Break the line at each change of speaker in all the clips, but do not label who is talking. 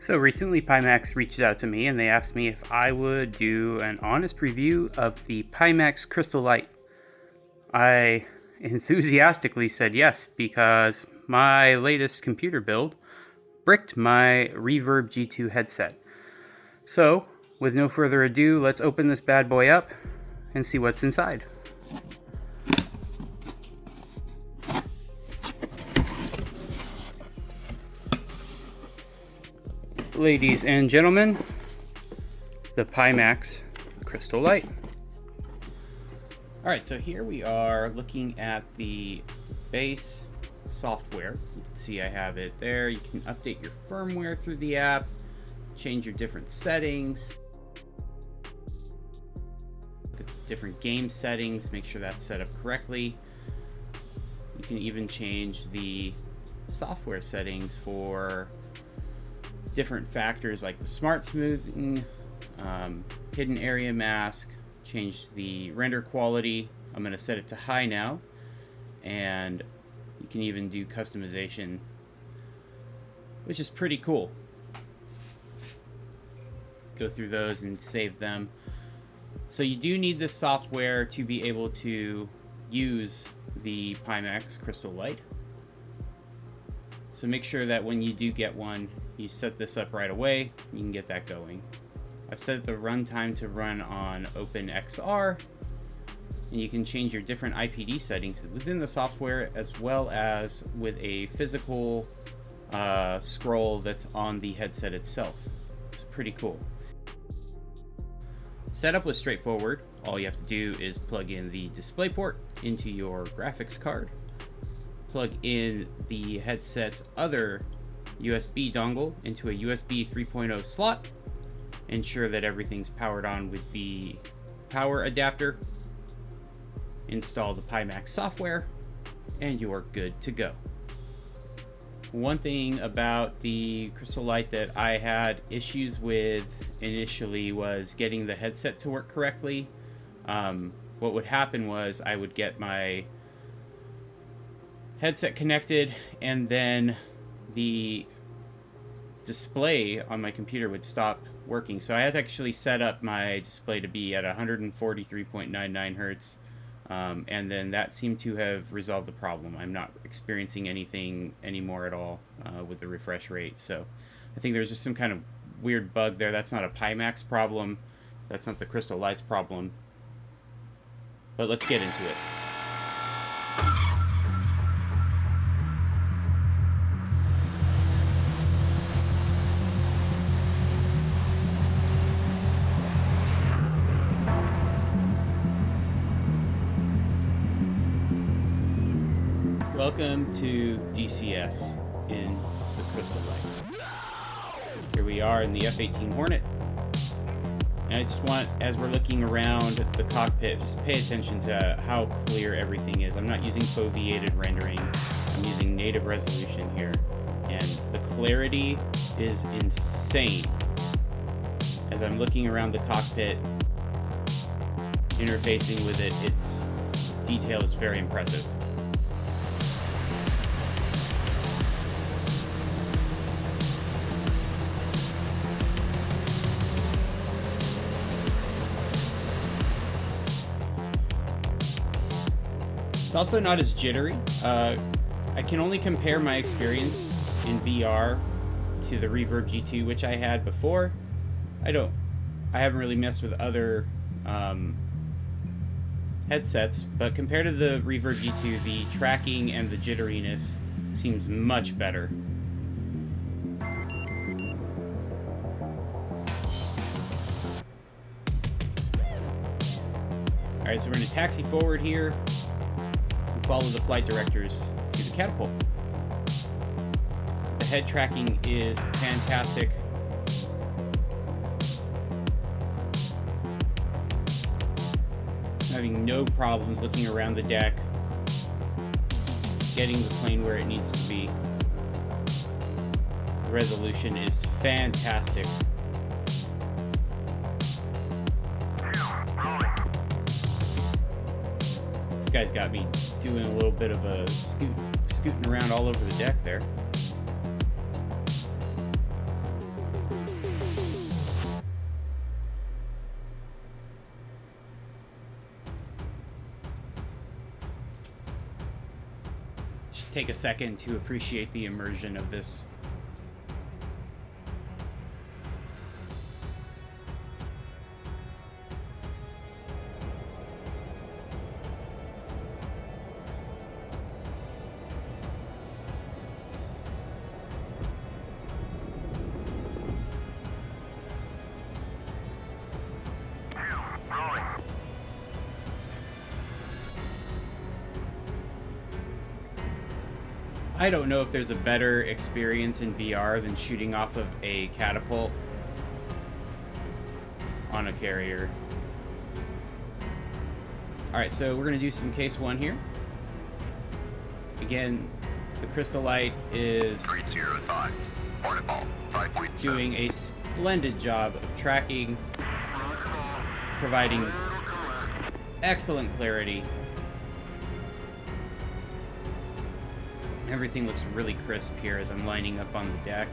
So recently PIMAX reached out to me and they asked me if I would do an honest review of the PIMAX Crystal Light. I enthusiastically said yes because my latest computer build bricked my Reverb G2 headset. So with no further ado, let's open this bad boy up and see what's inside. Ladies and gentlemen, the PIMAX Crystal Light. Alright, so here we are looking at the base software. You can see I have it there. You can update your firmware through the app, change your different settings, look at different game settings, make sure that's set up correctly. You can even change the software settings for different factors like the smart smoothing, hidden area mask, change the render quality. I'm going to set it to high now, and you can even do customization, which is pretty cool. Go through those and save them. So you do need this software to be able to use the PIMAX Crystal Light. So make sure that when you do get one, you set this up right away. You can get that going. I've set the runtime to run on OpenXR, and you can change your different IPD settings within the software as well as with a physical scroll that's on the headset itself. It's pretty cool. Setup was straightforward. All you have to do is plug in the DisplayPort into your graphics card, plug in the headset's other USB dongle into a USB 3.0 slot, ensure that everything's powered on with the power adapter, install the PIMAX software, and you're good to go. One thing about the Crystal Light that I had issues with initially was getting the headset to work correctly. What would happen was I would get my headset connected and then the display on my computer would stop working. So I had to actually set up my display to be at 143.99 hertz, and then that seemed to have resolved the problem. I'm not experiencing anything anymore at all with the refresh rate. So I think there's just some kind of weird bug there. That's not a PIMAX problem. That's not the Crystal Light's problem. But let's get into it. Welcome to DCS in the Crystal Light. Here we are in the F-18 Hornet. And I just want, as we're looking around the cockpit, just pay attention to how clear everything is. I'm not using foveated rendering. I'm using native resolution here. And the clarity is insane. As I'm looking around the cockpit, interfacing with it, its detail is very impressive. It's also not as jittery. I can only compare my experience in VR to the Reverb G2, which I had before. I haven't really messed with other headsets, but compared to the Reverb G2, the tracking and the jitteriness seems much better. Alright, so we're going to taxi forward here. Follow the flight directors to the catapult. The head tracking is fantastic. I'm having no problems looking around the deck, getting the plane where it needs to be. The resolution is fantastic. This guy's got me doing a little bit of a scooting around all over the deck there. just take a second to appreciate the immersion of this. I don't know if there's a better experience in VR than shooting off of a catapult on a carrier. Alright, so we're going to do some case 1 here. Again, the Crystal Light is doing a splendid job of tracking, providing excellent clarity. Everything looks really crisp here as I'm lining up on the deck.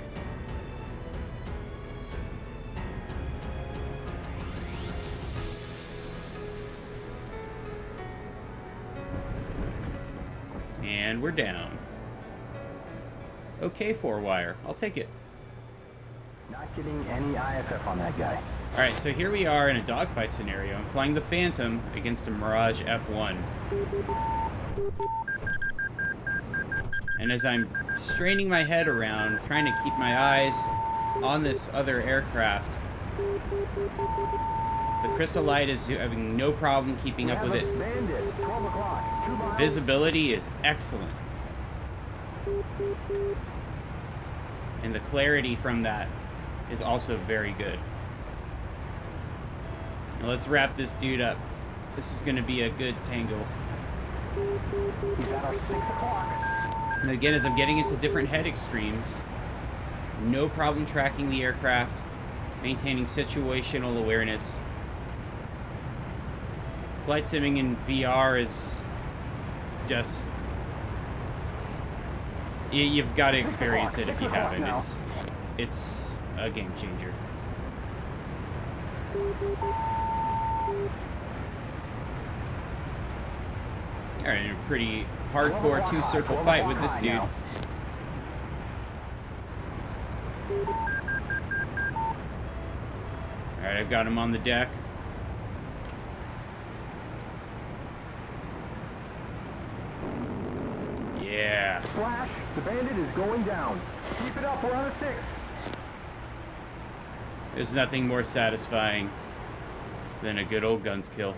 And we're down. Okay, 4-wire. I'll take it.
Not getting any IFF on that guy.
Alright, so here we are in a dogfight scenario. I'm flying the Phantom against a Mirage F1. And as I'm straining my head around, trying to keep my eyes on this other aircraft, the Crystal Light is having no problem keeping up with it. Visibility is excellent. And the clarity from that is also very good. Now let's wrap this dude up. This is going to be a good tangle.
He's at our 6 o'clock.
And again, as I'm getting into different head extremes, no problem tracking the aircraft, maintaining situational awareness. Flight simming in VR is just... You've got to experience it if you haven't. It's a game changer. Alright, a pretty hardcore 2-circle fight with this dude. Alright, I've got him on the deck. Yeah.
Flash, the bandit is going down. Keep it up, we're on a 6.
There's nothing more satisfying than a good old guns kill.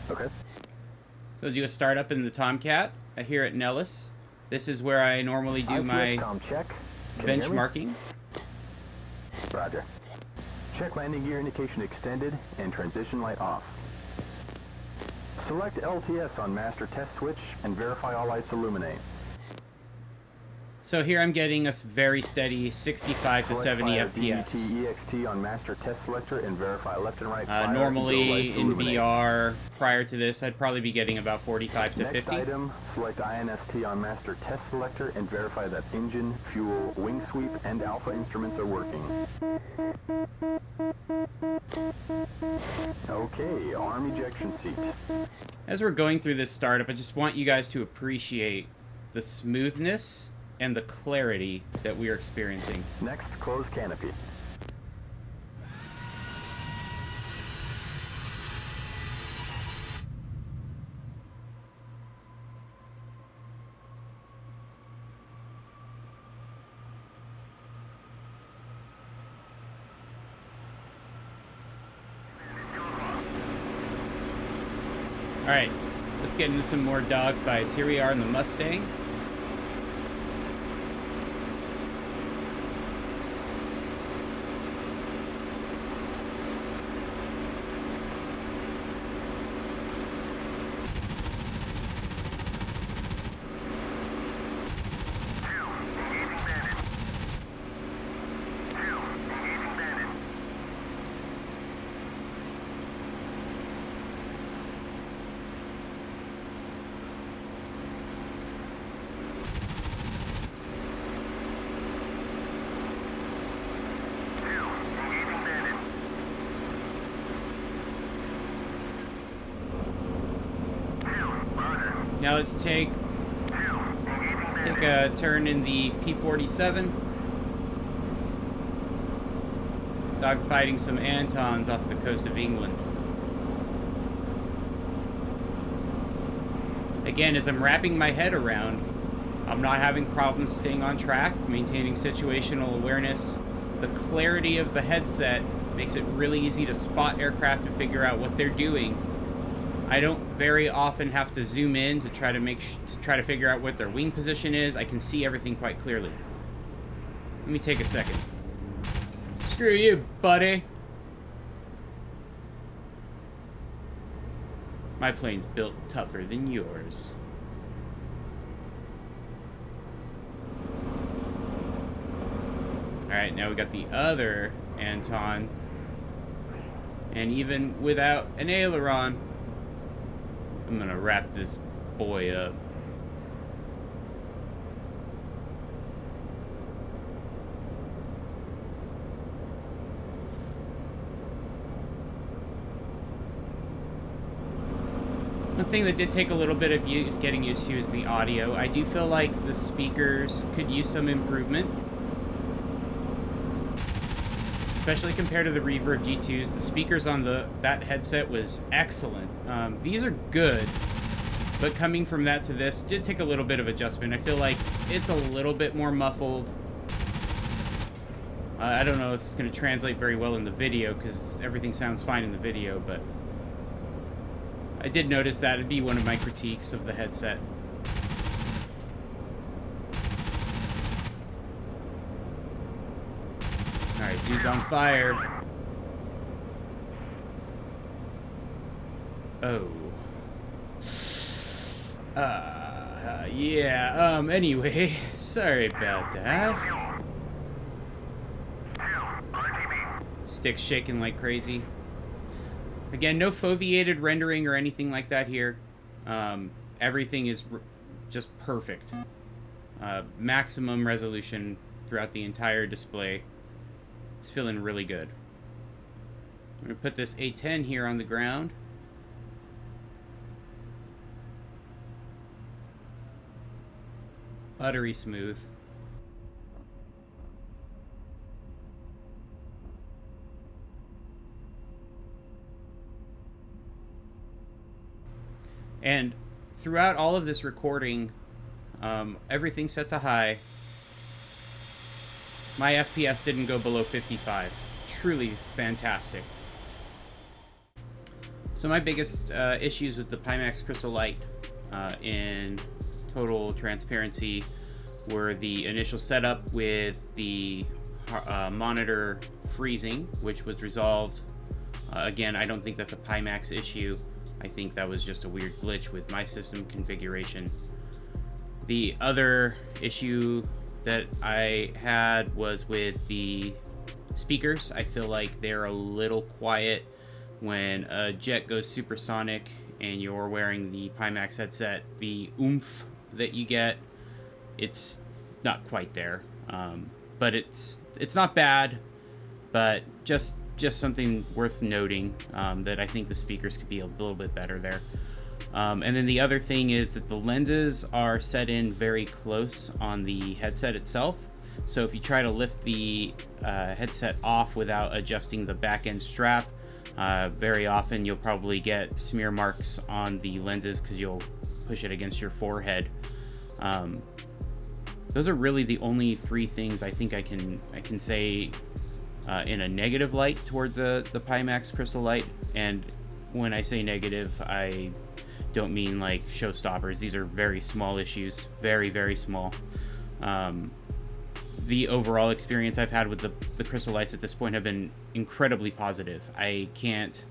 Okay.
So do a startup in the Tomcat here at Nellis. This is where I normally do my benchmarking.
Roger. Check landing gear indication extended and transition light off. Select LTS on master test switch and verify all lights illuminate.
So here I'm getting a very steady 65 to 70 FPS.
EXT on master test selector and verify left and right.
Normally in VR, prior to this, I'd probably be getting about 45 to 50.
Next item, select INST on master test selector and verify that engine, fuel, wing sweep, and alpha instruments are working. Okay, arm ejection seat.
As we're going through this startup, I just want you guys to appreciate the smoothness and the clarity that we are experiencing.
Next, close canopy.
Alright, let's get into some more dogfights. Here we are in the Mustang. Now let's take a turn in the P47. Dogfighting some Antons off the coast of England. Again, as I'm wrapping my head around, I'm not having problems staying on track, maintaining situational awareness. The clarity of the headset makes it really easy to spot aircraft and figure out what they're doing. I don't very often have to zoom in to try to figure out what their wing position is. I can see everything quite clearly. Let me take a second. Screw you, buddy. My plane's built tougher than yours. Alright, now we got the other Anton. And even without an aileron, I'm gonna wrap this boy up. One thing that did take a little bit of getting used to is the audio. I do feel like the speakers could use some improvement. Especially compared to the Reverb G2s. The speakers on that headset was excellent. These are good, but coming from that to this did take a little bit of adjustment. I feel like it's a little bit more muffled. I don't know if it's going to translate very well in the video because everything sounds fine in the video, but I did notice that. It'd be one of my critiques of the headset. Alright, dude's on fire. Oh. Yeah, anyway, sorry about that. Stick's shaking like crazy. Again, no foveated rendering or anything like that here. Everything is just perfect. Maximum resolution throughout the entire display. It's feeling really good. I'm going to put this A10 here on the ground. Buttery smooth. And throughout all of this recording, everything's set to high. My FPS didn't go below 55. Truly fantastic. So my biggest issues with the PIMAX Crystal Light, in total transparency, were the initial setup with the monitor freezing, which was resolved. Again, I don't think that's a PIMAX issue. I think that was just a weird glitch with my system configuration. The other issue that I had was with the speakers. I feel like they're a little quiet when a jet goes supersonic and you're wearing the PIMAX headset. The oomph that you get, it's not quite there. But it's not bad, but just something worth noting, that I think the speakers could be a little bit better there. And then the other thing is that the lenses are set in very close on the headset itself. So if you try to lift the headset off without adjusting the back end strap, very often you'll probably get smear marks on the lenses because you'll push it against your forehead. Those are really the only three things I think I can say in a negative light toward the PIMAX Crystal Light. And when I say negative, I don't mean like showstoppers. These are very small issues, very, very small. The overall experience I've had with the Crystal Lights at this point have been incredibly positive. I can't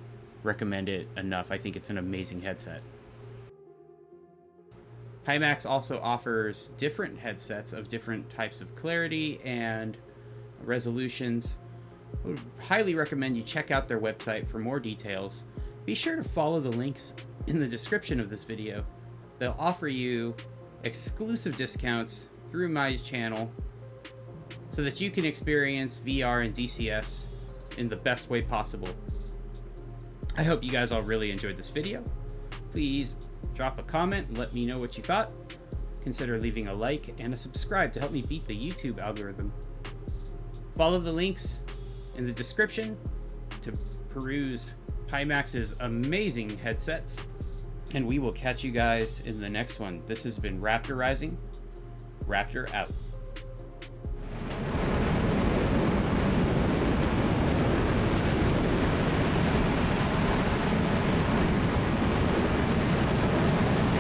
recommend it enough. I think it's an amazing headset. PIMAX also offers different headsets of different types of clarity and resolutions. I would highly recommend you check out their website for more details. Be sure to follow the links in the description of this video. They'll offer you exclusive discounts through my channel so that you can experience VR and DCS in the best way possible. I hope you guys all really enjoyed this video. Please Drop a comment and let me know what you thought. Consider leaving a like and a subscribe to help me beat the YouTube algorithm. Follow the links in the description to peruse PIMAX's amazing headsets. And we will catch you guys in the next one. This has been Raptor Rising. Raptor out.